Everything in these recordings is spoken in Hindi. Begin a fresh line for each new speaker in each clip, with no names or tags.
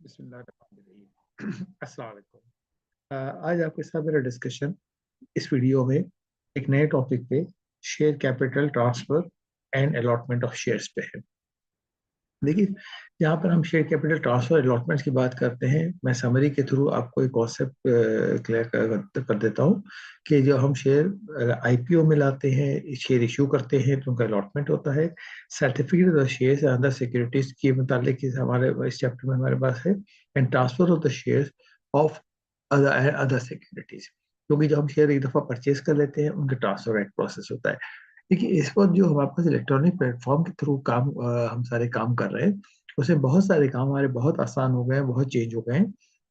बिस्मिल्लाहिर्रहमानिर्रहीम। अस्सलाम वालेकुम। आज आपके साथ मेरा डिस्कशन इस वीडियो में एक नए टॉपिक पे share capital transfer and allotment of shares पे है। देखिए, यहाँ पर हम शेयर कैपिटल ट्रांसफर अलॉटमेंट्स की बात करते हैं। मैं समरी के थ्रू आपको एक कॉन्सेप्ट क्लियर कर देता हूँ कि जो हम शेयर आईपीओ में लाते हैं, शेयर इशू करते हैं तो उनका अलॉटमेंट होता है। सर्टिफिकेट ऑफ शेयर्स अंदर सिक्योरिटीज के मुतालिक हमारे इस चैप्टर में हमारे पास है। And transfer of the shares of other securities, क्योंकि जब हम शेयर एक दफ़ा परचेज कर लेते हैं उनके ट्रांसफर एक प्रोसेस होता है। देखिए, इस वक्त जो हमारे पास इलेक्ट्रॉनिक प्लेटफॉर्म के थ्रू हम सारे काम कर रहे हैं, उसमें बहुत सारे काम हमारे बहुत आसान हो गए हैं, बहुत चेंज हो गए हैं।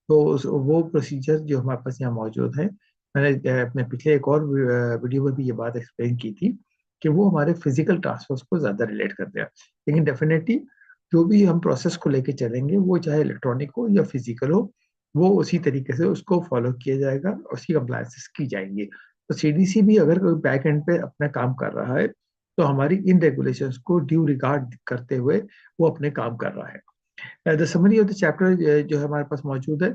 तो वो प्रोसीजर जो हमारे पास यहाँ मौजूद है, मैंने अपने पिछले एक और वीडियो में भी ये बात एक्सप्लेन की थी कि वो हमारे फिजिकल ट्रांसफर्स को ज़्यादा रिलेट करते हैं। लेकिन डेफिनेटली जो भी हम प्रोसेस को लेके चलेंगे, वो चाहे इलेक्ट्रॉनिक हो या फिजिकल हो, वो उसी तरीके से उसको फॉलो किया जाएगा, उसकी कंप्लायंसेस की जाएंगी। तो सीडीसी भी अगर कोई बैक एंड पे अपना काम कर रहा है, तो हमारी इन रेगुलेशंस को ड्यू रिगार्ड करते हुए वो अपने काम कर रहा है। The summary of the chapter जो हमारे पास मौजूद है,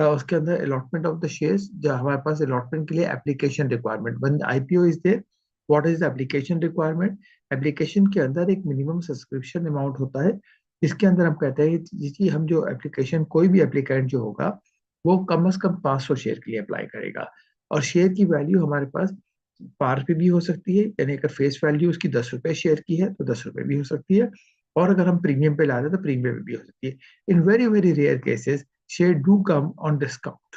उसके अंदर अलॉटमेंट ऑफ द शेयर्स, जो हमारे पास अलॉटमेंट के लिए application requirement, when IPO is there, what is the application requirement. Application के अंदर एक मिनिमम सब्सक्रिप्शन अमाउंट होता है। इसके अंदर हम कहते हैं कि हम जो एप्लीकेशन, कोई भी एप्लीकेंट जो होगा, वो कम से कम 500 शेयर के लिए अप्लाई करेगा। और शेयर की वैल्यू हमारे पास पार पे भी हो सकती है, यानी अगर फेस वैल्यू उसकी 10 रुपए शेयर की है तो 10 रुपए भी हो सकती है। और अगर हम प्रीमियम पे ला रहे हैं तो प्रीमियम भी हो सकती है। In very very rare cases share do come on discount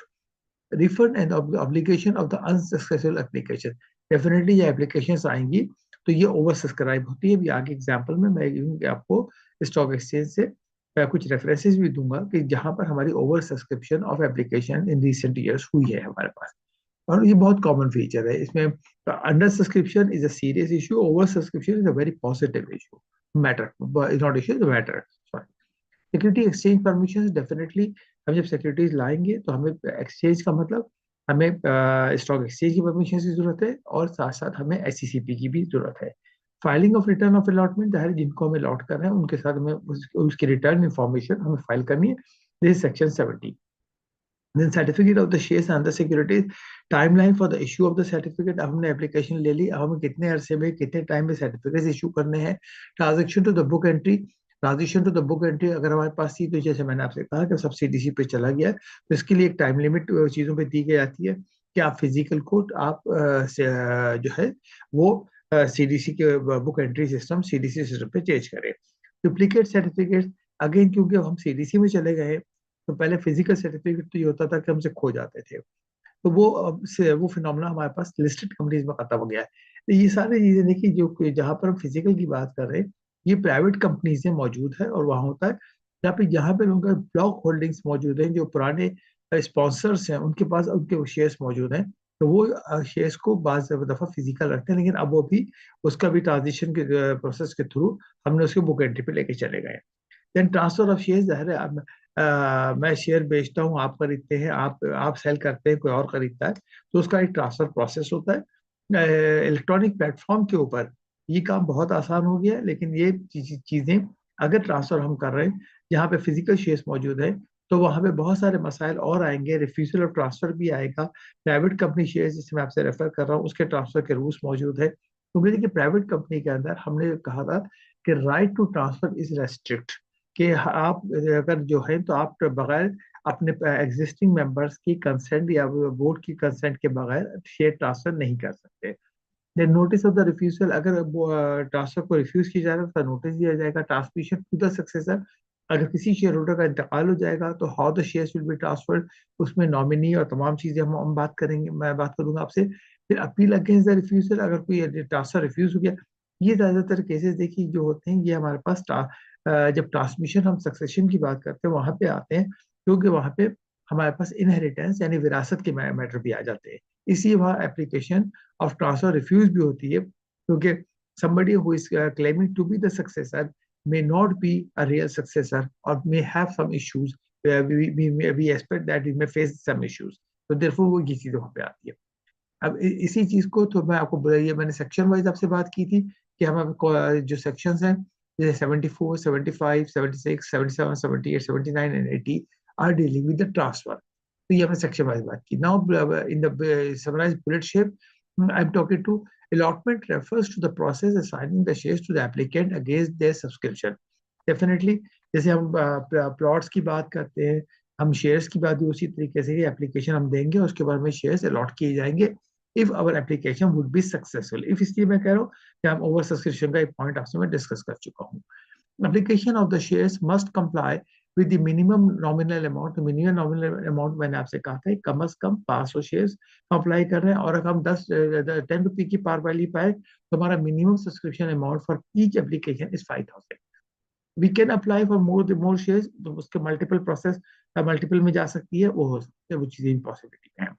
refund and obligation of the unsuccessful application. Definitely ये एप्लीकेशंस आएंगी तो ये ओवर सब्सक्राइब होती है। भी आगे एग्जांपल में मैं आपको स्टॉक एक्सचेंज से कुछ रेफरेंसेस भी दूंगा कि जहां पर हमारी over subscription of application in recent years हुई है हमारे पास। और ये बहुत कॉमन फीचर है इसमें। Under subscription is a serious issue, over subscription is a very positive issue, matter is not issue, matter. Security exchange permission definitely, हम जब सिक्योरिटीज लाएंगे तो हमें एक्सचेंज का मतलब, हमें स्टॉक एक्सचेंज की परमिशन की जरूरत है और साथ साथ हमें एससीसीपी की भी जरूरत है। Filing of return of allotment, जाहिर जिनको हमें अलॉट कर रहे हैं उनके साथ हमें उसकी रिटर्न इंफॉर्मेशन हमें फाइल करनी है। This is section 70। Then certificate of the shares and the securities, timeline for the issue of the certificate। अब हमने एप्लीकेशन ले ली, अब हमें कितने अरसे में कितने टाइम में सर्टिफिकेट इशू करने हैं। Transaction to the book entry, transition to the book entry अगर हमारे पास थी तो जैसे मैंने आपसे कहा कि सब सीडीसी पे चला गया, तो इसके लिए एक टाइम लिमिट चीज़ों पे दी जाती है कि आप फिजिकल कोड आप जो है वो सीडीसी के book entry system, CDC system पे चेंज करें। डुप्लीकेट सर्टिफिकेट, अगेन क्योंकि हम सीडीसी में चले गए, तो पहले फिजिकल सर्टिफिकेट तो ये होता था कि हमसे खो जाते थे, तो वो अब से वो फिनोमेना हमारे पास लिस्टेड कंपनीज में खत्म हो गया है। तो ये सारी चीजें देखिए, जो जहां पर हम फिजिकल की बात कर रहे हैं, ये प्राइवेट कंपनीज में मौजूद है और वहां होता है जहाँ पे उनका ब्लॉक होल्डिंग्स मौजूद हैं, जो पुराने स्पॉन्सर्स हैं उनके पास उनके शेयर्स मौजूद हैं, तो वो शेयर्स को बाज दफा फिजिकल रखते हैं। लेकिन अब वो भी उसका भी ट्रांजिशन के प्रोसेस के थ्रू हमने उसको बुक एंट्री पे लेके चले गए। देन ट्रांसफर ऑफ शेयर, जाहिर है अब मैं शेयर बेचता हूँ, आप खरीदते हैं, आप सेल करते हैं, कोई और खरीदता है, तो उसका एक ट्रांसफर प्रोसेस होता है इलेक्ट्रॉनिक प्लेटफॉर्म के ऊपर। ये काम बहुत आसान हो गया है, लेकिन ये चीजें अगर ट्रांसफर हम कर रहे हैं जहाँ पे फिजिकल शेयर्स मौजूद है, तो वहाँ पे बहुत सारे मसाइल और आएंगे। रिफ्यूजल ऑफ ट्रांसफर भी आएगा। प्राइवेट कंपनी शेयर जिसे मैं आपसे रेफर कर रहा हूँ, उसके ट्रांसफर के रूल्स मौजूद है, क्योंकि देखिए प्राइवेट कंपनी के अंदर हमने कहा था कि right to transfer is restrict, कि आप अगर जो है तो आप बगैर अपने एग्जिस्टिंग मेंबर्स की कंसेंट या बोर्ड की कंसेंट के बगैर शेयर ट्रांसफर नहीं कर सकते। Then notice of the refusal, अगर ट्रांसफर को रिफ्यूज किया जाएगा तो नोटिस दिया जाएगा। ट्रांसमिशन टू द सक्सेसर, अगर किसी शेयर होल्डर का इंतकाल हो जाएगा तो how the shares will be transferred, उसमें नॉमिनी और तमाम चीजें हम बात करेंगे, मैं बात करूंगा आपसे। फिर अपील अगेंस्ट द रिफ्यूजल, अगर कोई ट्रांसफर रिफ्यूज हो गया, ये ज्यादातर केसेस देखिए जो होते हैं, ये हमारे पास जब ट्रांसमिशन हम सक्सेशन की बात करते हैं वहां पे आते हैं, क्योंकि वहां पे हमारे पास इनहेरिटेंस यानी विरासत के मैटर भी आ जाते हैं। इसी वहाँ एप्लीकेशन ऑफ ट्रांसफर रिफ्यूज भी होती है, क्योंकि somebody who is claiming to be the successor may not be a real successor or may have some issues where we expect that we may face some issues, तो therefore वो ये चीज़ वहाँ पे आती है। अब इसी चीज को तो मैं आपको बताइए, मैंने सेक्शन वाइज आपसे बात की थी कि हम जो सेक्शंस हैं, जैसे 74, 75, 76, 77, 78, 79 and 80, are dealing with the transfer. तो ये हमने सेक्शन वाइज बात की. Now in the summarized bullet shape, I'm talking to allotment refers to the process assigning the shares to the applicant against their subscription. Definitely, जैसे हम प्लॉट्स की बात करते हैं, हम शेयर्स की बात भी उसी तरीके से एप्लीकेशन हम देंगे, उसके बाद में शेयर्स अलॉट किए जाएंगे if our application would be successful. If इसलिए मैं कह रहा हूँ कि हम ओवर सब्सक्रिप्शन का एक पॉइंट आपसे मैं डिस्कस कर चुका हूँ. Application of the shares must comply with the minimum nominal amount. तो minimum nominal amount मैंने आपसे कहा था कम से कम 500 शेयर्स अप्लाई कर रहे हैं, और अगर हम 10 रुपए की पार वैल्यू पाए तो हमारा minimum subscription amount for each application is 5000. We can apply for more shares, तो उसके मल्टीपल प्रोसेस मल्टीपल में जा सकती है, वो हो सकती है, वो चीजें पॉसिबिलिटी है.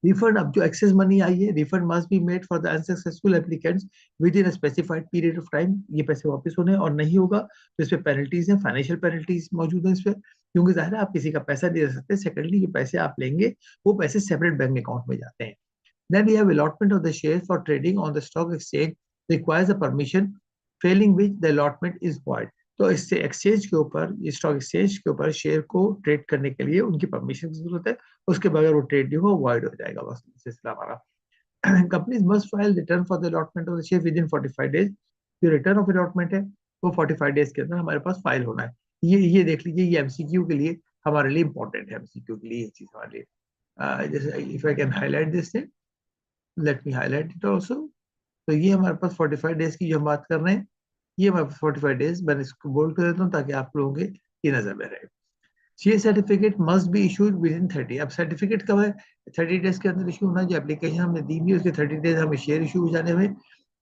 रिफंड, अब जो एक्सेस मनी आई है, refund must be made for the unsuccessful applicants with in a specified period of time. ये पैसे वापस होने, और नहीं होगा तो इस पे पेनल्टीज हैं, फाइनेंशियल पेनल्टीज मौजूद हैं इस पे, क्योंकि जाहिर है आप किसी का पैसा नहीं दे सकते. सेकेंडली, जो पैसे आप लेंगे वो पैसे सेपरेट बैंक अकाउंट में जाते हैं. Then we have allotment of the shares for trading on the stock exchange requires a permission, failing which the allotment is void. तो इससे एक्सचेंज के ऊपर, स्टॉक एक्सचेंज के ऊपर शेयर को ट्रेड करने के लिए उनकी परमिशन की जरूरत है, उसके बगैर वो ट्रेड नहीं हो, वॉइड हो जाएगा. बस सिलसिला हमारा. Companies must file return for the allotment of the share with in 45 days. जो रिटर्न ऑफ अलॉटमेंट है वो 45 डेज के अंदर हमारे पास फाइल होना है. ये देख लीजिए, ये एमसीक्यू के लिए हमारे लिए इंपॉर्टेंट है. एमसीक्यू के लिए ये चीज हमारे लिए, जैसे if I can highlight this thing, late me highlight it also. तो ये हमारे पास 45 डेज की जो हम बात कर रहे हैं, ये हमारे पास 45 डेज, मैंने इसको बोल्ड कर देता हूँ ताकि आप लोगों के ये नजर में रहे. Share certificate must be issued within 30. अब सर्टिफिकेट कब है? 30 डेज के अंदर इशू होना. जो एप्लीकेशन हमने दी हुई है उसके 30 डेज हमें शेयर इशू हो जाने में,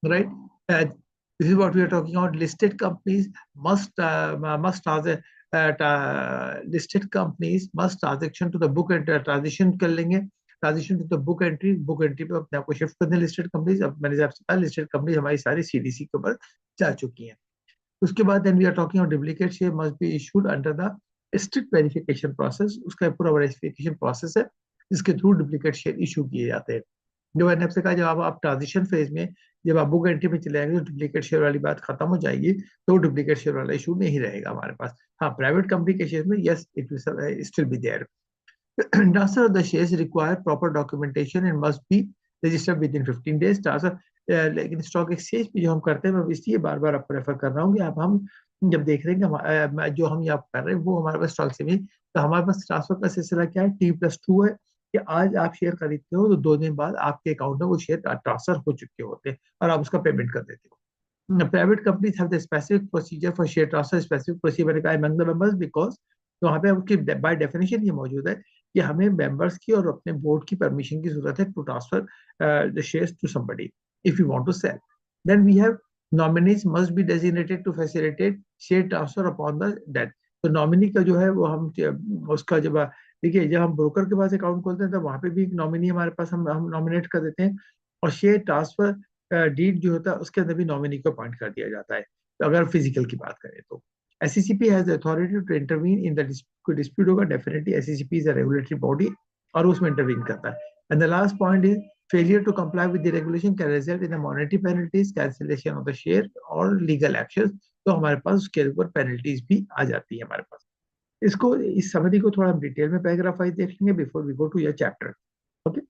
right. This is what we are talking about. Listed companies listed companies must transaction to the book and transition कर लेंगे. Transition to the book entry पे अपने आपको शिफ्ट कर दें लिस्टेड कंपनीज. अब मैंने आपसे कहा लिस्टेड कंपनीज हमारी सारी सीडीसी के ऊपर जा चुकी हैं. उसके बाद then we are talking of duplicate share must be issued under the strict verification process. उसका पूरा वेरिफिकेशन प्रोसेस है जिसके थ्रू डुप्लीकेट शेयर इशू किए जाते हैं. जो मैंने आपसे कहा, जब आप ट्रांजिशन फेज में, जब आप बुक एंट्री में चले जाएंगे तो डुप्लीकेट शेयर वाली बात खत्म हो जाएगी, तो डुप्लीकेट शेयर वाला इशू नहीं रहेगा हमारे पास. हाँ, प्राइवेट कंपनी के शेयर में yes it will still be there. Transfer of the shares require proper documentation and must be registered within 15 days. Transfer, लेकिन स्टॉक एक्सचेंज पे जो हम करते हैं, मैं इसलिए बार बार आपको रेफर कर रहा हूँ कि अब हम जब देख रहे हैं कि जो हम यहाँ कर रहे हैं वो हमारे पास स्टॉक से भी, तो हमारे पास ट्रांसफर का सिलसिला क्या है? T+2 है कि आज आप शेयर खरीदते हो तो 2 दिन बाद आपके अकाउंट में वो शेयर ट्रांसफर हो चुके होते हैं और आप उसका पेमेंट कर देते हो. Private companies have the specific procedure for share transfer. Specific procedure among the members, because तो वहाँ पे उसकी बाय डेफिनेशन ये मौजूद है कि हमें मेंबर्स की और अपने बोर्ड की परमिशन की जरूरत है to transfer the shares to somebody if you want to sell. Then we have nominees must be designated to facilitate share transfer upon the death. तो नॉमिनी का जो है वो हम उसका जब देखिए, जब हम ब्रोकर के पास अकाउंट खोलते हैं तो वहाँ पे भी एक नॉमिनी हमारे पास हम नॉमिनेट कर देते हैं, और शेयर ट्रांसफर डीड जो होता है उसके अंदर भी नॉमिनी को अपॉइंट कर दिया जाता है. तो अगर फिजिकल की बात करें तो SECP has the authority to intervene in the dispute होगा. Definitely SECP is a regulatory body और उसमें इंटरवीन करता है. And the last point is failure to comply with the regulation can result in the monetary penalties, cancellation of the share or legal actions. तो हमारे पास उसके ऊपर पेनल्टीज भी आ जाती है हमारे पास. इसको, इस समरी को थोड़ा हम डिटेल में पैराग्राफ वाइज देख लेंगे before we go to your chapter. Okay,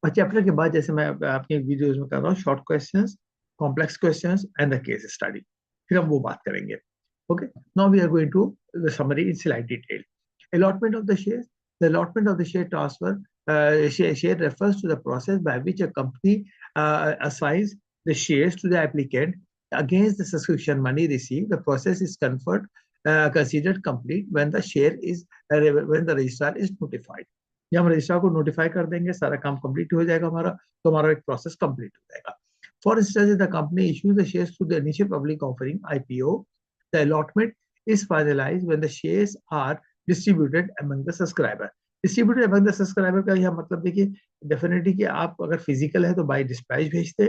और चैप्टर के बाद जैसे मैं अपनी वीडियोस में कर रहा हूँ, short questions, complex questions and the case study, फिर हम वो बात करेंगे. Okay, now we are going to the summary in slight detail. Allotment of the shares. The allotment of the share transfer, share refers to the process by which a company assigns the shares to the applicant against the subscription money received. The process is considered complete when the share is when the registrar is notified. जब हम रजिस्ट्रार को नोटिफाई कर देंगे, सारा काम कंप्लीट हो जाएगा हमारा, तो हमारा एक प्रोसेस कंप्लीट हो जाएगा. For instance, the company issues the shares to the initial public offering IPO. The allotment is finalized when the shares are distributed among the subscriber. Distributed among the subscriber का यह मतलब देखिए, डेफिनेटली कि आप अगर फिजिकल है तो बाय डिस्पैच भेजते,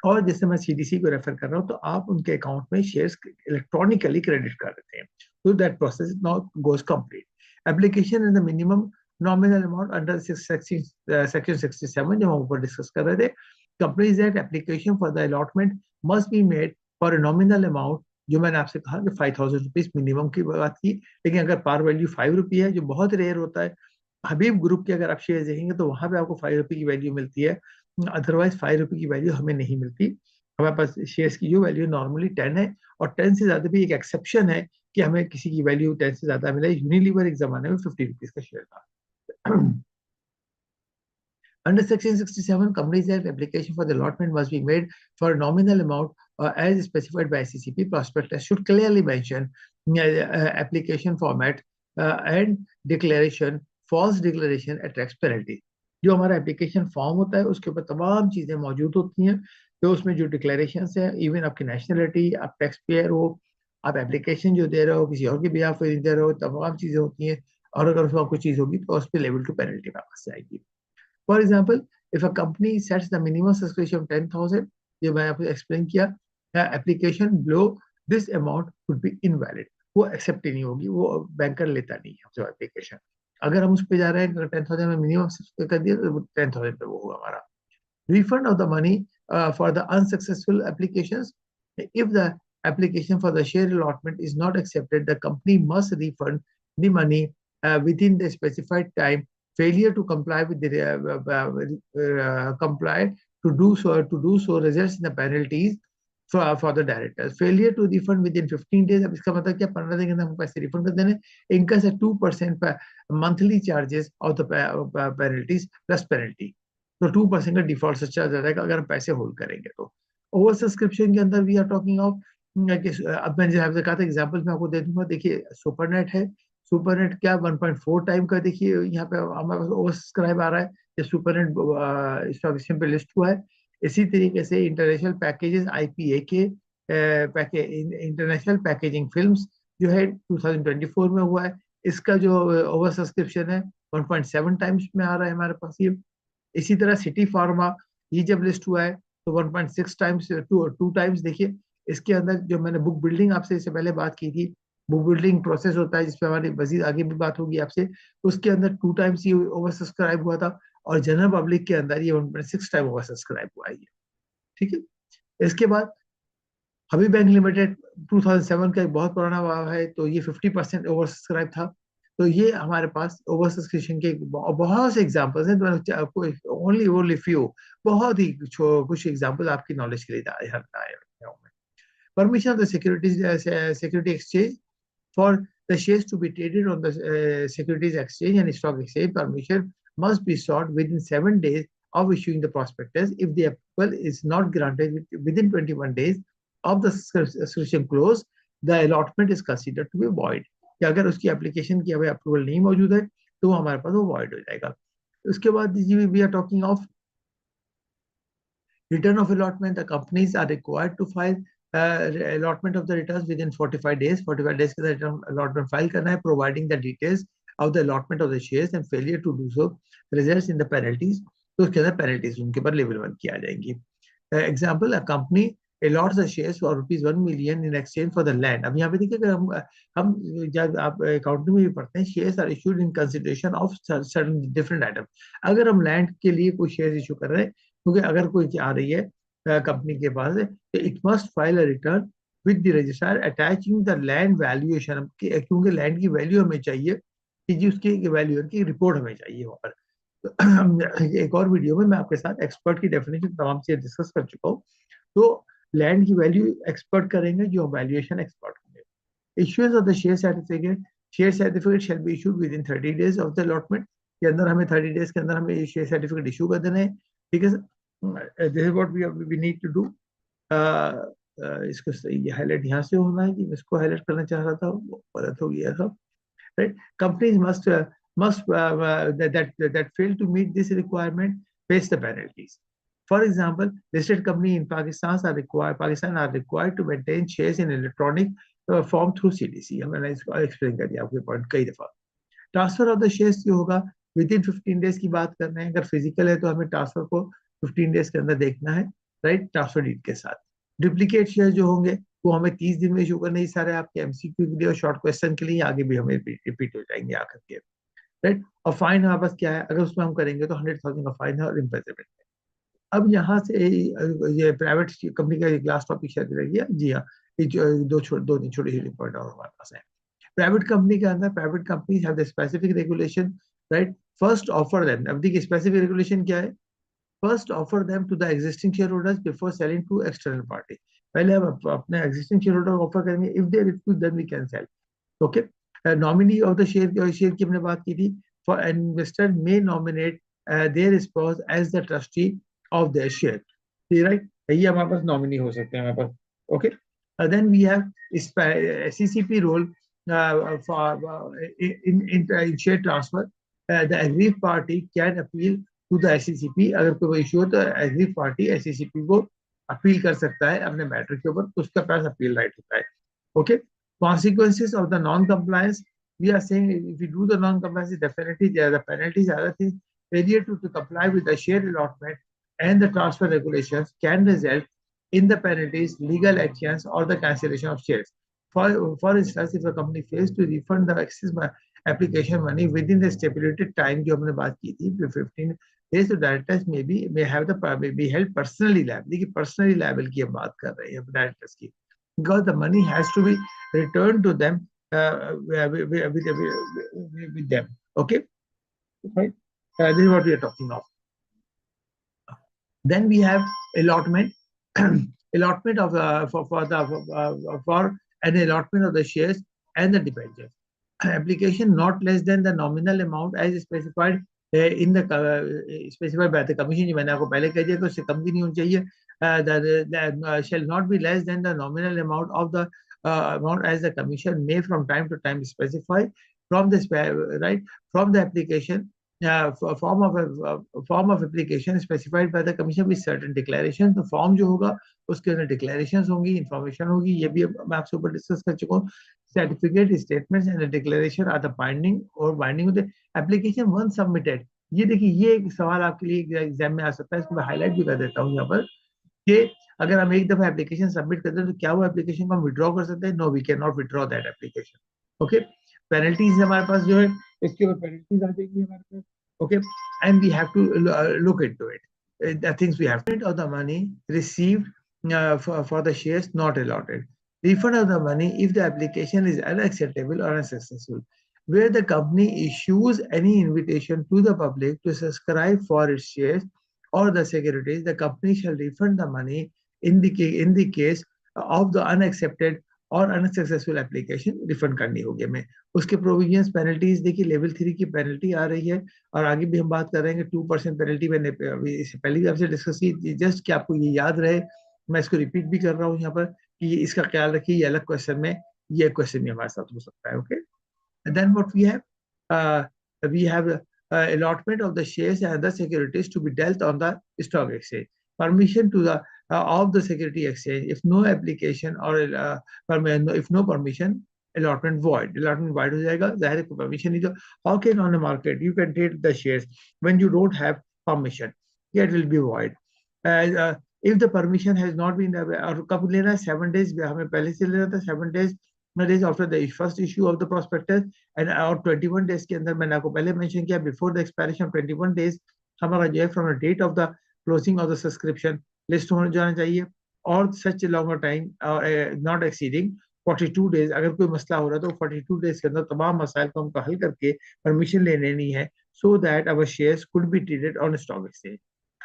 और जैसे मैं CDC को रेफर कर रहा हूँ तो आप उनके अकाउंट में शेयर्स इलेक्ट्रॉनिकली क्रेडिट कर देते हैं. तो that process now goes complete. Application in the minimum nominal amount under section 67 जो हम ऊपर डिस्कस कर रहे थे. Companies that application for the allotment must be made for a nominal amount जो मैंने आपसे कहा कि 5000 रुपीज मिनिमम की बात की, लेकिन अगर पार वैल्यू 5 रुपये है जो बहुत रेयर होता है, हबीब ग्रुप के अगर आप शेयर देखेंगे तो वहां पे आपको 5 रुपये की वैल्यू मिलती है, अदरवाइज 5 रुपये की वैल्यू हमें नहीं मिलती। हमारे पास शेयर्स की जो वैल्यू नॉर्मली 10 है, और 10 से ज्यादा भी एक एक्सेप्शन है कि हमें किसी की वैल्यू 10 से ज्यादा मिला। यूनिलीवर एक जमाने में 50 रुपीज का शेयर था। Under Section 67, companies have application for the allotment must be made for a nominal amount as specified by CCP. Prospectus should clearly mention application format and declaration. False declaration attracts penalty. जो हमारा एप्लीकेशन फॉर्म होता है उसके ऊपर तमाम चीजें मौजूद होती हैं, तो उसमें जो डिक्लेरेशन है, इवन आपकी नेशनलिटी, आप टैक्स पेयर हो, आप एप्लीकेशन जो दे रहे हो किसी और के भी आप दे रहे हो, तमाम चीजें होती हैं, और अगर उसमें कोई चीज होगी तो उस पर लेवल टू पेनल्टी वापस जाएगी। For example, if a company sets the minimum subscription of 10,000, ये मैं आपको एक्सप्लेन किया, application below this amount would be invalid, वो एक्सेप्ट ही नहीं होगी, वो बैंकर लेता नहीं है हमसे एप्लीकेशन। अगर हम उस पे जा रहे हैं 10,000 में मिनिमम सब्सक्राइब कर दिया तो 10,000 पे वो होगा हमारा। Refund of the money for the unsuccessful applications. If the application for the share allotment is not accepted, the company must refund the money within the specified time. Failure to comply with the comply to do so results in the penalties for the directors. Failure to refund within 15 days. अब इसका मतलब क्या, 15 दिन के अंदर हमको पैसे रिफंड कर देने, इनका से 2% monthly charges of the penalties plus penalty. तो 2% का डिफॉल्ट चार्ज आ जाएगा अगर हम पैसे होल्ड करेंगे तो। ओवर सब्सक्रिप्शन के अंदर वी आर टॉकिंग ऑफ, अब मैंने जैसे कहा था एग्जांपल मैं आपको दे दूंगा। देखिए सुपरनेट है, सुपरनेट क्या 1.4 टाइम का, देखिए यहाँ पे हमारे पास ओवर सब्सक्राइब आ रहा है, ये सुपरनेट स्टॉक एक्सचेंज पे लिस्ट हुआ है। इसी तरीके से इंटरनेशनल पैकेजेस IPA के इंटरनेशनल पैकेजिंग फिल्म्स जो है 2024 में हुआ है, इसका जो ओवर सब्सक्रिप्शन है 1.7 टाइम्स में आ रहा है हमारे पास ये। इसी तरह सिटी फार्मा ये जब लिस्ट हुआ है तो 1.6 टाइम्स, 2 टाइम्स। देखिए इसके अंदर जो मैंने बुक बिल्डिंग आपसे इससे पहले बात की थी, बुक बिल्डिंग प्रोसेस होता है जिसपे हमारी मजीद आगे भी बात होगी आपसे, उसके अंदर 2 टाइम्स ये ओवर सब्सक्राइब हुआ था, और जनरल पब्लिक के अंदर ये 1.6 टाइम ओवर सब्सक्राइब हुआ है ये। ठीक है, इसके बाद हबीब बैंक लिमिटेड 2007 का एक बहुत पुराना हुआ है, तो ये 50% ओवर सब्सक्राइब था। तो ये हमारे पास ओवर सब्सक्रिप्शन के बहुत से एग्जांपल्स हैं, तो मैंने आपको ओनली फ्यू, बहुत ही कुछ एग्जांपल आपकी नॉलेज के लिए बताए। Permission of the security exchange for the shares to be traded on the Securities Exchange and Stock Exchange, permission must be sought within 7 days of issuing the prospectus. If the approval is not granted within 21 days of the subscription close, the allotment is considered to be void. कि अगर उसकी एप्लीकेशन की अभी अप्रूवल नहीं मौजूद है तो हमारे पास वो void हो जाएगा। उसके बाद we are talking of return of allotment. The companies are required to file allotment of the returns within 45 days. 45 days के अंदर allotment file करना है, providing the details of the allotment of the shares, and failure to do so results in the penalties. तो उसके अंदर penalties उनके ऊपर level 1 की आ जाएंगी। Example, a company allots the shares for ₹1 million in exchange for the land. अब यहाँ पे देखिए अगर हम जब आप अकाउंटिंग में भी पढ़ते हैं, shares are issued in consideration of certain different items. अगर हम land के लिए कोई shares issue कर रहे हैं, क्योंकि अगर कोई आ रही है कंपनी के पास, तो it must file a return with the registrar attaching the land valuation, क्योंकि लैंड की वैल्यू हमें चाहिए, कि जी उसकी वैल्यू की रिपोर्ट हमें चाहिए वहां पर। तो एक और वीडियो में मैं आपके साथ एक्सपर्ट की डेफिनेशन तमाम चीजें डिस्कस कर चुका हूँ। तो लैंड की वैल्यू एक्सपर्ट करेंगे, जो वैल्यूएशन एक्सपर्ट होंगे। Issuance of the share certificate shall be issued within 30 days of the allotment, के अंदर हमें 30 डेज के अंदर हमें शेयर सर्टिफिकेट इशू कर देना है। ठीक है sir, this is what we need to do. इसको ये हाईलाइट यहाँ से होना है कि मैं इसको हाईलाइट करना चाह रहा था, वो गलत हो गया था। Right? Companies must that fail to meet this requirement face the penalties. For example, listed company in Pakistan are required to maintain shares in electronic form through CDC. मैंने इसको एक्सप्लेन कर दिया आपके पॉइंट कई दफा। ट्रांसफर ऑफ द शेयर्स जो होगा विद इन 15 डेज की बात कर रहे हैं, अगर फिजिकल है तो हमें ट्रांसफर को 15 डेज के अंदर देखना है, राइट, ट्रांसफर डीड के साथ। डुप्लीकेट शेयर जो होंगे वो हमें 30 दिन में इशू करने, सारे आपके MCQ वीडियो शॉर्ट क्वेश्चन के लिए आगे भी हमें रिपीट हो जाएंगे आकर के, राइट। और फाइन हमारे पास क्या है, अगर उसमें हम करेंगे तो 100,000 का फाइन है और इम्प्रिजनमेंट है। अब यहाँ से ये प्राइवेट कंपनी का लास्ट टॉपिक शायद रह गया, जी हाँ, दो नहीं छोटी छोटी पॉइंट और हमारे पास है। प्राइवेट कंपनी के अंदर private companies have the specific regulation, right. First offer them, अब देखिए स्पेसिफिक रेगुलेशन क्या है। First offer them to the existing shareholders before selling to external party. पहले हम अपने existing shareholder offer करेंगे, if they refuse then we can sell. Okay. Nominee of the share की हमने बात की थी। For investor may nominate their spouse as the trustee of their share, right. ये हमारे पास नॉमिनी हो सकते हैं हमारे पास। Okay. Then we have CCP role in share transfer. The aggrieved party can appeal to the SCCP. अगर कोई इशू हो तो aggrieved party SCCP को अपील कर सकता है अपने मैटर के ऊपर, तो उसका पास अपील राइट होता है। Okay. Consequences of the non-compliance. We are saying if you do the non-compliance, definitely the penalties are other things. Failure to comply with the share allotment and the transfer regulations can result in the penalties, legal actions, or the cancellation of shares. For instance, if a company fails to refund the excess application money within the stipulated time जो हमने बात की थी 15 days, तो directors may have the may be held personally liable. देखिए personally liable की हम बात कर रहे हैं directors की, because the money has to be returned to them with them. Okay, right? This is what we are talking of. Then we have allotment. Allotment of for an allotment of the shares and the debentures. Application not less than the nominal amount as specified in the specified by the commission. मैंने आपको पहले कह दिया कि उससे कम भी नहीं होनी चाहिए. That shall not be less than the nominal amount of the amount as the commission may from time to time specify from the right from the application form of application specified by the commission with certain declaration. तो form जो होगा उसके अंदर declarations होंगी, information होगी, ये भी मैं आपसे ऊपर डिस्कस कर चुका हूँ. Certificate, statements and the declaration are the binding or binding with the application once submitted. ये देखिए ये एक सवाल आपके लिए एग्जाम में आ सकता है, इसको मैं हाईलाइट भी कर देता हूँ यहाँ पर कि अगर हम एक दफा एप्लीकेशन सबमिट करते हैं तो क्या वो एप्लीकेशन को हम विड्रॉ कर सकते हैं? No, we can not withdraw that application. Okay. Penalties हमारे पास जो है इसके ऊपर पेनल्टीज आ जाएगी हमारे पास. Okay. And we have to look into it. The things we have to of the money received for the shares not allotted. Refund of the money if the application is unacceptable or unsuccessful. Where the company issues any invitation to the public to subscribe for its shares or the securities, the company shall refund the money in the case of the unaccepted और अनसक्सेसफुल एप्लीकेशन रिफंड करनी होगी हमें. उसके प्रोविजंस पेनल्टीज देखिए लेवल 3 की पेनल्टी आ रही है और आगे भी हम बात कर रहे हैं कि 2% पेनल्टी मैंने इससे पहले भी आपसे डिस्कस की. जस्ट कि आपको ये याद रहे, मैं इसको रिपीट भी कर रहा हूँ यहाँ पर कि इसका ख्याल रखिए, ये अलग क्वेश्चन में ये क्वेश्चन भी हमारे साथ हो सकता है. Okay. Then what we have allotment of the shares and other securities to be dealt on the stock exchange. Permission to the of the security exchange. If no application or if no permission, allotment void. Allotment void हो जाएगा. जाहिर है permission नहीं तो how can on the market you can trade the shares when you don't have permission? It will be void. If the permission has not been और कब लेना है? 7 days. हमें पहले से लेना था 7 days. Days after the first issue of the prospectus and और 21 days के अंदर मैंने आपको पहले मेंशन किया before the expiration of 21 days हमारा जो है from the date of the closing of the subscription list होने जाना चाहिए और such a longer time not exceeding 42 days. अगर कोई मसला हो रहा है तो 42 days के अंदर तमाम मसाइल को हमको हल करके परमिशन ले लेनी है so that our shares could be traded on stock exchange.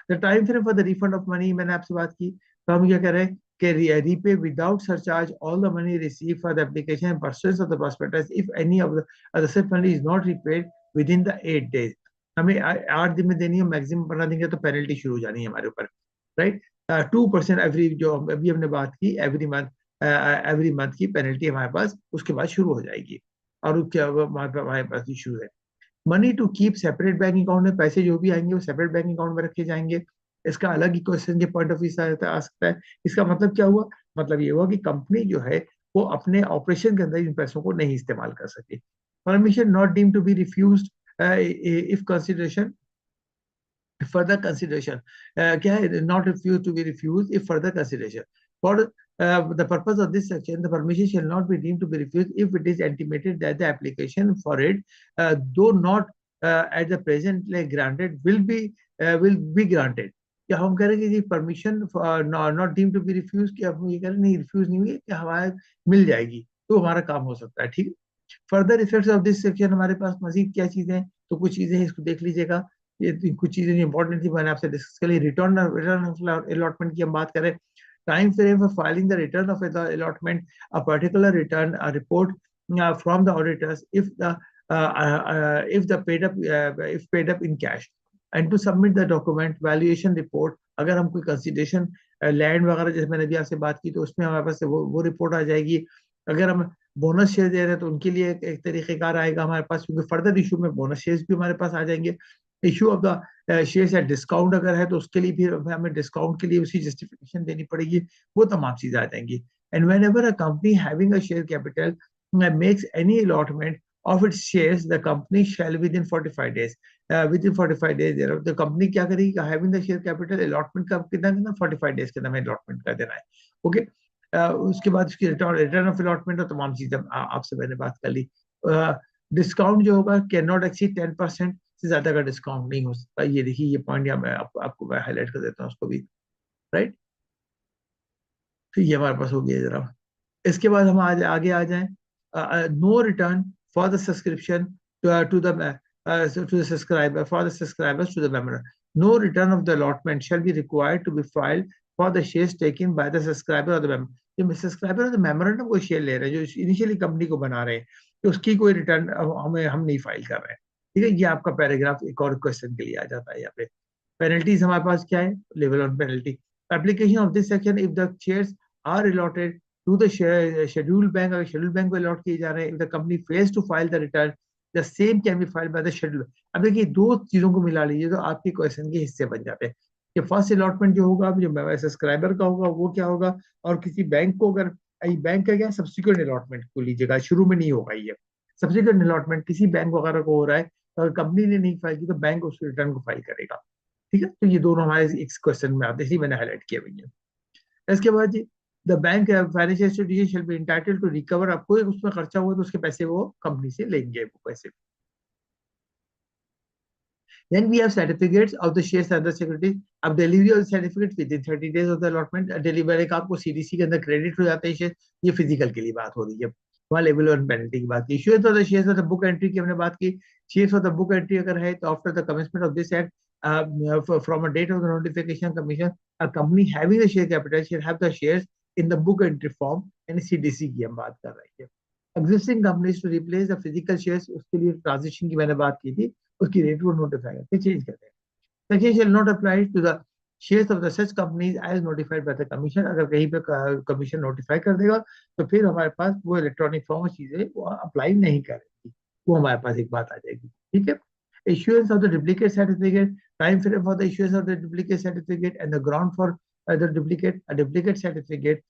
The time frame for the refund of money मैंने आपसे बात की, तो हम क्या कह रहे हैं कि repay without surcharge all the money received for the application and pursuance of the prospectus if any of the said money is not repaid within the 8 days. हमें 8 दिन में देनी है, मैक्सिमम 15 दिन का तो पेनल्टी शुरू हो जानी है हमारे ऊपर, राइट. 2% एवरी जो अभी हमने बात की एवरी मंथ की पेनल्टी हमारे पास उसके बाद शुरू हो जाएगी और हमारे पास इशू है. Money to keep separate bank account में पैसे जो भी आएंगे वो सेपरेट बैंक अकाउंट में रखे जाएंगे. इसका अलग ही क्वेश्चन के पॉइंट ऑफ व्यू से आ सकता है. इसका मतलब क्या हुआ? मतलब ये हुआ कि कंपनी जो है वो अपने ऑपरेशन के अंदर इन पैसों को नहीं इस्तेमाल कर सके. Permission not deem to be refused if consideration further consideration. क्या है? Not refused to be refused if further consideration. For the purpose of this section, the permission shall not be deemed to be refused if it is intimated that the application for it, though not at the present granted, will be granted. क्या हम कह रहे हैं कि permission not deem to be refuse, कि हम ये कह रहे हैं नहीं रिफ्यूज नहीं हुई है, कि हमारे मिल जाएगी तो हमारा काम हो सकता है, ठीक है। Further effects of this section, हमारे पास मजीद क्या चीजें हैं, तो कुछ चीजें हैं, इसको देख लीजिएगा। ये कुछ चीजें इंपॉर्टेंट थी, मैंने आपसे डिस्कस कर ली। रिटर्न रिटर्न ऑफ अलॉटमेंट की हम बात करें, time frame for filing the return of allotment, a particular return report from the auditors if paid up in cash, and to submit the document valuation report। अगर हम कोई कंसिडरेशन लैंड वगैरह जैसे मैंने भी आपसे बात की, तो उसमें हमारे पास वो रिपोर्ट आ जाएगी। अगर हम बोनस शेयर दे रहे हैं तो उनके लिए एक तरीकेकार आएगा हमारे पास, क्योंकि फर्दर इशू में बोनस शेयर्स भी हमारे पास आ जाएंगे। Issue of the shares at discount अगर है तो उसके लिए भी हमें डिस्काउंट के लिए उसी जस्टिफिकेशन देनी पड़ेगी, वो तमाम चीजें आ जाएंगी। And when ever a company having a share capital makes any allotment of its shares, the company shall within 45 days, within 45 days thereof, the company क्या करेगी, having the share capital allotment का कितना करना, 45 days के अंदर में allotment कर देना है, ओके। उसके बाद उसकी रिटर्न ऑफ अलॉटमेंट और तमाम चीजें आपसे मैंने बात कर ली। डिस्काउंट जो होगा कैन नॉट एक्सीड 10% से ज्यादा का डिस्काउंट नहीं हो सकता। ये देखिए ये पॉइंट मैं आपको मैं हाईलाइट कर देता हूँ उसको भी, राइट। तो ये हमारे पास हो गया जरा। इसके बाद हम आज आगे आ जाएं। No return for the subscription to the subscriber for the subscribers to the member, no return of the allotment shall be required to be filed for the shares taken by the subscriber और द मेंबर। जो सब्सक्राइबर और द मेंबर ना, वो शेयर ले रहे हैं जो इनिशियली कंपनी को बना रहे हैं, तो उसकी कोई रिटर्न हम नहीं फाइल कर रहे हैं, ठीक है। ये आपका पैराग्राफ एक और क्वेश्चन के लिए आ जाता है यहाँ पे। पेनल्टीज हमारे पास क्या है, level on penalty, application of this section if the shares are allotted to the scheduled bank, अगर शेड्यूल्ड बैंक को अलॉट किए जा रहे हैं, if the company fails to file the return the same can be filed by the scheduled. अब देखिए दो चीजों को मिला लीजिए तो आपके क्वेश्चन के हिस्से बन जाते हैं कि फर्स्ट अलॉटमेंट जो होगा जो सब्सक्राइबर का होगा वो क्या होगा, और किसी बैंक को अगर बैंक का क्या सब्सिक्वेंट अलॉटमेंट को लीजिएगा, शुरू में नहीं होगा ये सब्सिक्वेंट अलॉटमेंट, किसी बैंक वगैरह को हो रहा है तो अगर कंपनी ने नहीं फाइल की तो बैंक उस रिटर्न को फाइल करेगा, ठीक है। तो ये दोनों हमारे इस क्वेश्चन में आते हैं, इसलिए मैंने हाईलाइट किया हुई है। इसके बाद G the bank financial institution shall be entitled to recover, आपको उसमें खर्चा हुआ तो उसके पैसे वो कंपनी से लेंगे वो पैसे। Then we have certificates of the shares and the securities. अब delivery of certificate with in 30 days of the allotment, delivery का आपको सीडीसी के अंदर क्रेडिट हो जाता है शेयर, ये फिजिकल के लिए बात हो रही है। वहाँ लेवल और पेनल्टी की बात की। Issuance of the shares of the book entry की हमने बात की। Shares of the book entry अगर है तो after the commencement of this act from a date of the notification commission, a company having the share capital shall have the shares in the book entry form, यानी सीडीसी की हम बात कर रहे हैं। Existing companies to replace the physical shares, उसके लिए ट्रांजिशन की मैंने बात की थी, उसकी रेट को नोटिफाई करके चेंज कर दें। Section shall not apply to the shares of the such companies as notified by the commission, अगर कहीं पे कमीशन नोटिफाई कर देगा तो फिर हमारे पास वो इलेक्ट्रॉनिक फॉर्म चीजें वो अप्लाई नहीं करेगी, वो हमारे पास एक बात आ जाएगी, ठीक है। issuance of the duplicate certificate, time frame for the issuance of the duplicate certificate and the ground for the duplicate certificate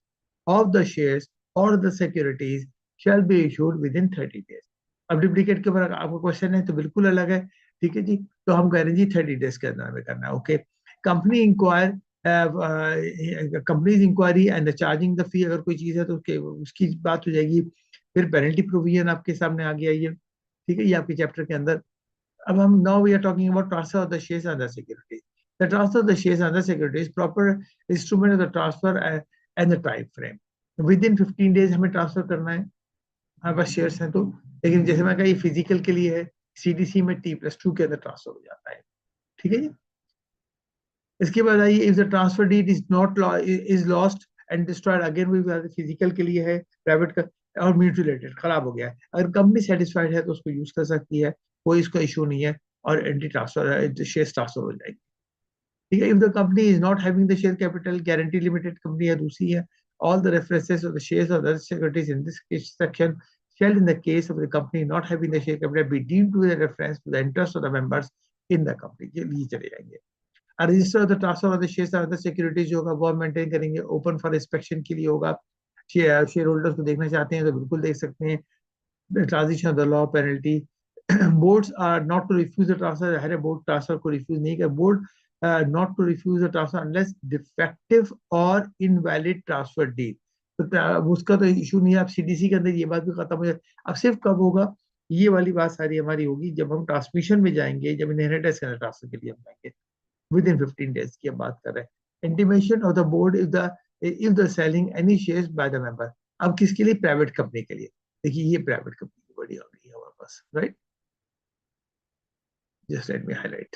of the shares or the securities shall be issued within 30 days। अब डुप्लीकेट के ऊपर आपका क्वेश्चन है तो बिल्कुल अलग है, ठीक है जी। तो हम कह रहे हैं जी 30 डेज के अंदर हमें करना है, okay. Company inquire companies inquiry and charging the fee, अगर कोई चीज है तो उसकी बात हो जाएगी। फिर पेनल्टी प्रोविजन आपके सामने आ गया ये, ठीक है, ये आपके चैप्टर के अंदर। अब हम now we are talking about transfer of the shares and the securities. The transfer of the shares and the securities, proper instrument of the transfer and the time frame. Within 15 days हमें ट्रांसफर करना है, हमारे पास शेयर्स हैं तो। लेकिन जैसे मैं कहा ये फिजिकल के लिए है, सीडीसी में T+2 के अंदर ट्रांसफर हो जाता है, ठीक है जी। इसके बाद आइए, if the transfer deed is not is lost and destroyed, again भी फिजिकल के लिए है, प्राइवेट का और म्यूचुअलेटेड खराब हो गया है, अगर कंपनी सेटिस्फाइड है तो उसको यूज कर सकती है, कोई इसका इशू नहीं है, और एंटी ट्रांसफर शेयर ट्रांसफर हो जाएगी, ठीक है। If the company is not having the share capital, guarantee limited company है, दूसरी है, all the references of the shares of the securities in this section shall, in the case of the company not having the share capital, be deemed to be a reference to the interest of the members in the company। ये लिए चले जाएंगे। Register of the transfer of the shares of the securities जो होगा वो हम मेंटेन करेंगे, ओपन फॉर इंस्पेक्शन के लिए होगा। शेयर होल्डर्स को देखना चाहते हैं तो बिल्कुल देख सकते हैं। Transition of the law penalty, boards are not to refuse the transfer, हर बोर्ड ट्रांसफर को रिफ्यूज नहीं कर, board not to refuse the transfer unless defective और इनवैलिड ट्रांसफर डीड, तो उसका तो इशू नहीं है। अब सीडीसी के अंदर ये बात भी खत्म हो जाए। अब सिर्फ कब होगा, ये वाली बात सारी हमारी होगी जब हम ट्रांसमिशन में जाएंगे, जब इनहेरिटेंस के अंदर ट्रांसफर के लिए हम जाएंगे। विद इन 15 days की हम बात कर रहे हैं। Intimation of the board if the selling any shares by the member. अब किसके लिए? प्राइवेट कंपनी के लिए। देखिए ये प्राइवेट कंपनी की बड़ी हो गई है हमारे पास, right. Just let me highlight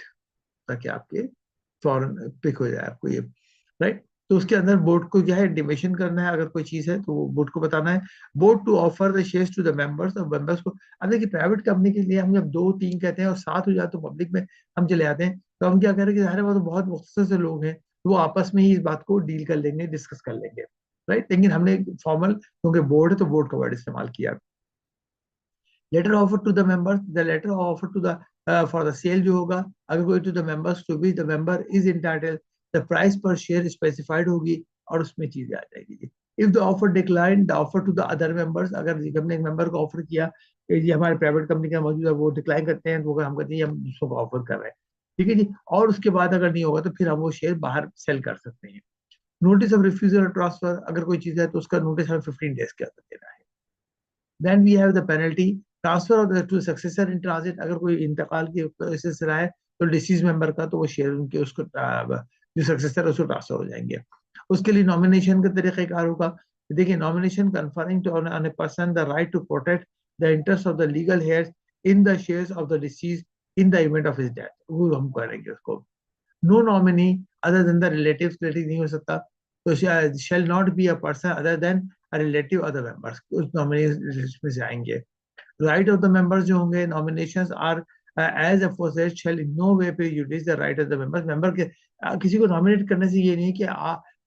ताकि आपके फॉरन पिक हो जाए आपको ये, राइट। तो उसके अंदर बोर्ड को क्या है, इंटीमेशन करना है, अगर कोई चीज है तो बोर्ड को बताना है। Board to offer the shares to the members, और मेंबर्स को। अब देखिए प्राइवेट कंपनी के लिए हम जब 2-3 कहते हैं और 7 हो जाए तो पब्लिक में हम चले आते हैं, तो हम क्या कह रहे हैं कि हमारे पास तो बहुत मुख्तसर से लोग हैं, तो वो आपस में ही इस बात को डील कर लेंगे, डिस्कस कर लेंगे, राइट। लेकिन हमने फॉर्मल, क्योंकि बोर्ड है तो बोर्ड का वर्ड इस्तेमाल किया। Letter offer to the members, the letter offer to the for the sale जो होगा, अगर कोई to the members to be the member is entitled, the price पर शेयर स्पेसिफाइड होगी और उसमें चीजें आ जाएगी। If the offer decline the offer to the other members, अगर हमने एक मेंबर को ऑफर किया कि ये हमारे प्राइवेट कंपनी का मौजूद है, वो डिक्लाइन करते हैं, तो हम कहते हैं हम दूसरों को ऑफर कर रहे हैं, ठीक है जी। और उसके बाद अगर नहीं होगा तो फिर हम वो शेयर बाहर सेल कर सकते हैं। नोटिस ऑफ रिफ्यूजल और ट्रांसफर, अगर कोई चीज है तो उसका नोटिस हमें 15 डेज के अंदर देना है। Then we have the penalty, transfer of to successor in transit, अगर कोई इंतकाल की सिलसिला है तो डिसीज मेंबर का, तो वो शेयर उनके उसको जो सक्सेसर है उसको ट्रांसफर हो जाएंगे। उसके लिए नॉमिनेशन का तरीक़ाकार होगा। देखिए nomination conferring to on a person the right to protect the interest of the legal heirs in the shares of the deceased in the event of his death, वो हम करेंगे उसको। No nominee other than the relatives, relative नहीं हो सकता, तो shall not be a person other than a relative other members, उस नॉमिनी लिस्ट में से आएंगे। राइट ऑफ द मेंबर्स जो होंगे, nominations are as aforesaid shall in no way prejudice the right of the members. Member के किसी को नॉमिनेट करने से ये नहीं कि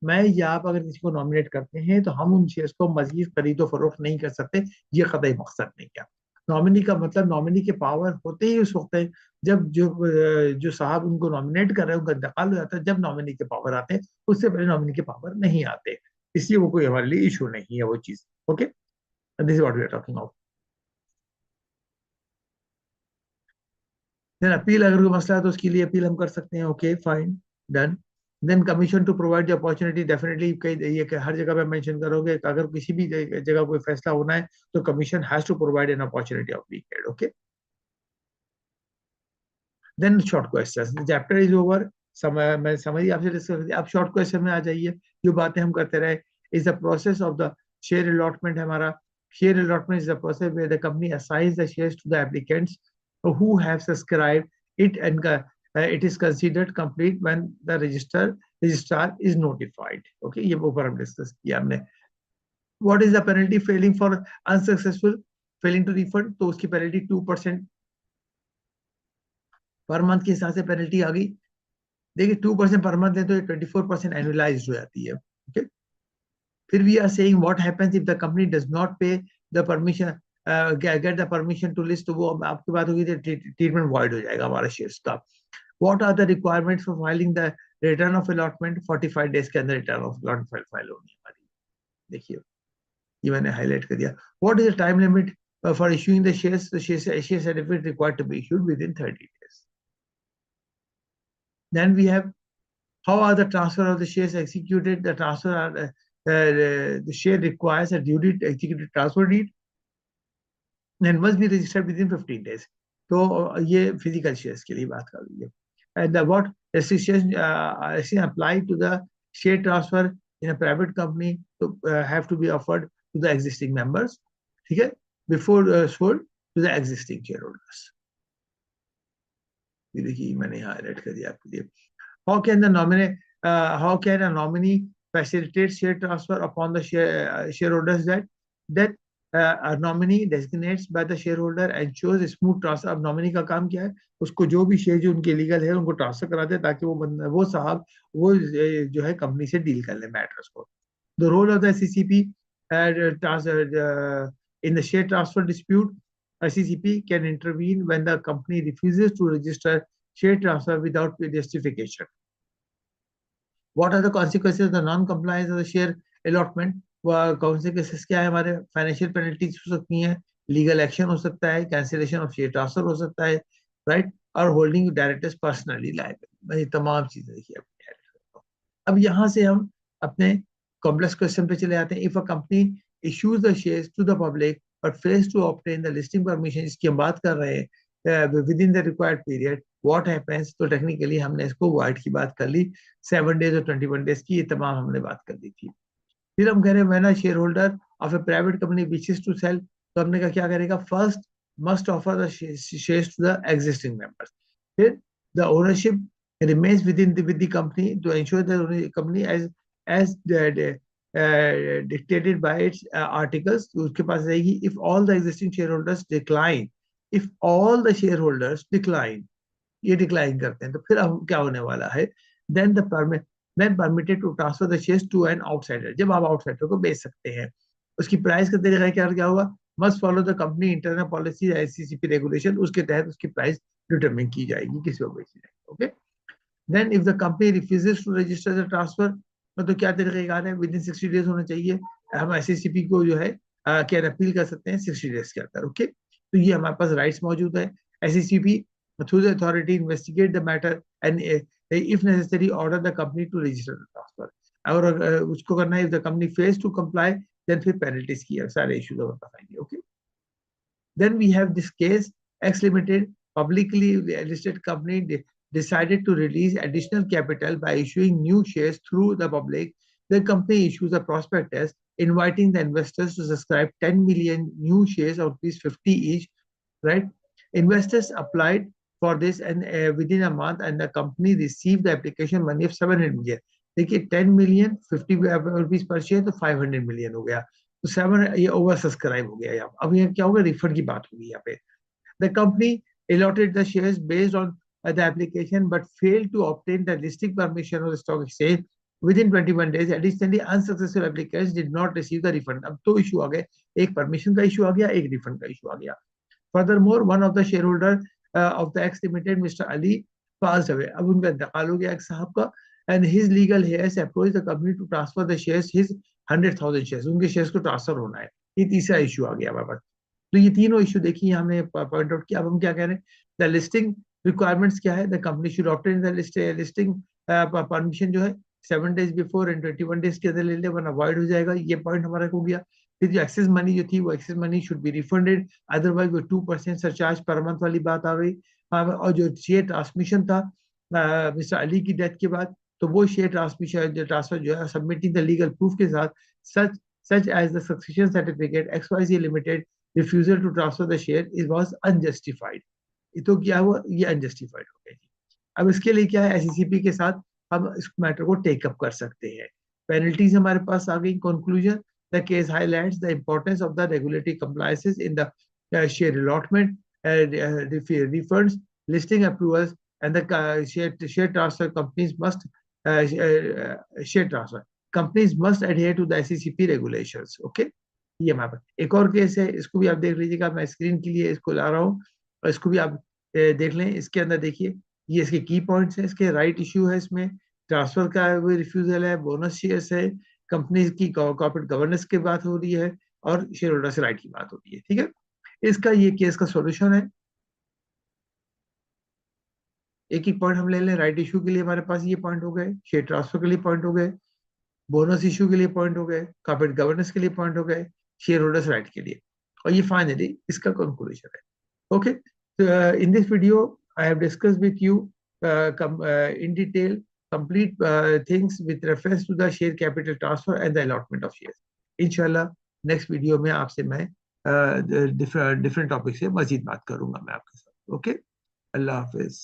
मैं या आप अगर किसी को नॉमिनेट करते हैं तो हम उन शेयर्स को मजीद खरीदो फरोख्त नहीं कर सकते, ये कतई मकसद नहीं है। नॉमिनी का मतलब नॉमिनी के पावर होते ही उस वक्त है जब जो साहब उनको नॉमिनेट कर रहे हैं उनका इंतकाल हो जाता है, जब नॉमिनी के पावर आते हैं, उससे पहले नॉमिनी के पावर नहीं आते, इसलिए वो कोई हमारे लिए इशू नहीं है वो चीज। Okay, this is what we are talking of. Then appeal, अगर कोई मसला है तो उसके लिए अपील हम कर सकते हैं। Okay fine, done. Then commission to provide the opportunity, definitely कई ये हर जगह पे मेंशन करोगे, अगर किसी भी जगह कोई फैसला होना है तो commission has to provide an opportunity of being heard, okay. Then short question, chapter is over. समय मैं समझी आपसे डिस्कस कर, अब शॉर्ट क्वेश्चन में आ जाइए। जो बातें हम करते रहे, is the process of the share allotment है हमारा। Share allotment is the process where the company assigns the shares to the applicants who have subscribed it, and it is considered complete when the registrar is notified. Okay, ये ऊपर हम डिस्कस किया हमने। what is the penalty failing for unsuccessful failing to refund, तो उसकी पेनल्टी 2% पर मंथ के हिसाब से पेनल्टी आ गई। देखिए 2% पर मंथ है तो 24% एनुअलाइज्ड हो जाती है। ओके, फिर we are saying what happens if the company does not pay the permission get the permission to list, तो वो आपकी बात होगी ट्रीटमेंट वॉइड हो जाएगा हमारे शेयर्स का। What are the requirements for filing the return of allotment, 45 days के अंदर रिटर्न ऑफ अलॉटमेंट फाइल होनी है हमारी। देखिए ये मैंने हाईलाइट कर दिया। What is the time limit for issuing the shares, the share certificate required to be issued within 30 days। Then we have how are the transfer of the shares executed, the transfer are the share requires a duly executed transfer deed and must be registered within 15 days। तो ये फिजिकल शेयर्स के लिए बात कर रही है। and the what restriction apply to the share transfer in a private company to have to be offered to the existing members, ठीक है, before sold to the existing shareholders। ये देखिए मैंने हाईलाइट कर दिया आपके लिए। how can the nominee how can a nominee facilitate share transfer upon the shareholders that a nominee designates by the shareholder ensures smooth transfer। अब nominee का काम क्या है, उसको जो भी शेयर जो उनके लीगल है उनको ट्रांसफर कराते हैं ताकि वो साहब वो जो है कंपनी से डील कर ले मैटर्स को। the role of the SCCP in the share transfer dispute, SCCP can intervene when the company refuses to register share transfer without justification। What are the consequences of the non-compliance of the share allotment? Consequences क्या है हमारे? फाइनेंशियल पेनल्टीज हो सकती हैं, लीगल एक्शन हो सकता है, कैंसिलेशन ऑफ शेयर ट्रांसफर हो सकता है, राइट, और होल्डिंग डायरेक्टर्स पर्सनली लायबल। ये तमाम चीजें देखिए। अब यहाँ से हम अपने कॉम्प्लेक्स क्वेश्चन पे चले आते हैं। If a company issues the shares to the public but fails to obtain the listing permission, इसकी हम बात कर रहे हैं, within the required period, what happens, तो टेक्निकली हमने इसको वाइड की बात कर ली, 7 डेज और 21 डेज की, ये तमाम हमने बात कर ली थी। फिर हम कह रहे हैं when a shareholder of a private company wishes to sell, तो हमने कहा क्या करेगा, first must offer the shares to the existing members, फिर the ownership remains within with the company to ensure the company as dictated by its articles, उसके पास रहेगी। if all the existing shareholders decline, if all the shareholders decline, ये डिक्लाइन करते हैं, तो फिर अब क्या होने वाला है, then the permit then permitted to transfer the shares to an outsider, जब आप आउटसाइडर को बेच सकते हैं। उसकी प्राइस का तरीका क्या होगा, must follow the company internal policy SCCP regulation, उसके तहत उसकी प्राइस डिटरमिन की जाएगी किसी को बेचनी है। Okay, then if the company refuses to register the transfer, तो क्या तरीकेकार है, विद इन 60 डेज होना चाहिए। हम एससीसीपी को जो है क्या अपील कर सकते हैं 60 डेज के अंदर। ओके, तो ये हमारे पास राइट्स मौजूद है। SCCP through the authority investigate the matter and if necessary order the company to register the transfer, और उसको करना है, if the company fails to comply then फिर penalties की है, सारे issues बताएंगे। Okay, then we have this case, X Limited, publicly listed company decided to release additional capital by issuing new shares through the public. The company issues a prospectus inviting the investors to subscribe 10 million new shares of rupees 50 each, right? Investors applied for this and within a month, and the company received the application money of 700 million. देखिए 10 million 50 रुपीज पर शेयर, तो 500 million हो गया, तो 7 ये ओवर सब्सक्राइब हो गया। यहाँ अब यहाँ क्या होगा, रिफंड की बात होगी यहाँ पे। The company allotted the shares based on the application but failed to obtain the listing permission of the stock exchange within 21 days. Additionally, unsuccessful applicants did not receive the refund. अब दो इशू आ गए, एक परमिशन का इशू आ गया, एक रिफंड का इशू आ गया। Furthermore, one of the shareholder of the X Limited, Mr. Ali, passed away. अब उनका इंतकाल हो गया एक साहब का, and his legal heirs approached the company to transfer the shares, his 100,000 shares, उनके शेयर्स को ट्रांसफर होना है। ये तीसरा इशू आ गया हमारे पास। तो ये तीनों इशू देखिए हमने पॉइंट आउट किया। अब हम क्या कह रहे हैं, द लिस्टिंग रिक्वायरमेंट्स क्या है, the company should obtain the listing permission जो है 7 days बिफोर एंड 21 days के अंदर ले ले, वरना अवॉइड हो जाएगा। ये पॉइंट हमारा हो गया। फिर जो एक्सेस मनी जो थी, वो excess money should be refunded, otherwise वो 2% सरचार्ज पर मंथ वाली बात आ गई। और जो शेयर ट्रांसमिशन था मिस्टर अली की डेथ के बाद, तो वो शेयर ट्रांसमिशन ट्रांसफर जो है सबमिटिंग द लीगल प्रूफ के साथ, such as the succession certificate XYZ limited refusal to transfer the share is was unjustified. तो क्या हुआ, ये अनजस्टिफाइड हो गया। अब इसके लिए क्या है, एससीसीपी के साथ हम इस मैटर को टेकअप कर सकते हैं। पेनल्टीज हमारे पास आ गई। Conclusion, the case highlights the importance of the regulatory compliances in the share allotment, refunds, listing approvals, and the share transfer companies must share transfer companies must adhere to the SECP regulations. Okay, ये हमारे पास एक और केस है, इसको भी आप देख लीजिएगा। मैं स्क्रीन के लिए इसको ला रहा हूँ और इसको भी आप देख लें। इसके अंदर देखिए, ये इसके की पॉइंट्स हैं, इसके राइट इशू है, इसमें ट्रांसफर का रिफ्यूजल है, बोनस शेयर्स है, कंपनी की कॉर्पोरेट गवर्नेंस की बात हो रही है, और शेयर होल्डर्स राइट की बात हो रही है। ठीक है, इसका ये केस का सॉल्यूशन है। एक एक पॉइंट हम ले लें। राइट इशू के लिए हमारे पास ये पॉइंट हो गए, शेयर ट्रांसफर के लिए पॉइंट हो गए, बोनस इशू के लिए पॉइंट हो गए, कॉर्पोरेट गवर्नेंस के लिए पॉइंट हो गए, शेयर होल्डर्स राइट के लिए, और ये फाइनली इसका कंक्लूजन है। Okay, in this video I have discuss with you in detail complete things with reference to the share capital transfer and the allotment of shares. इंशाल्लाह नेक्स्ट वीडियो में आपसे मैं डिफरेंट टॉपिक से मजीद बात करूंगा मैं आपके साथ। ओके, अल्लाह हाफिज।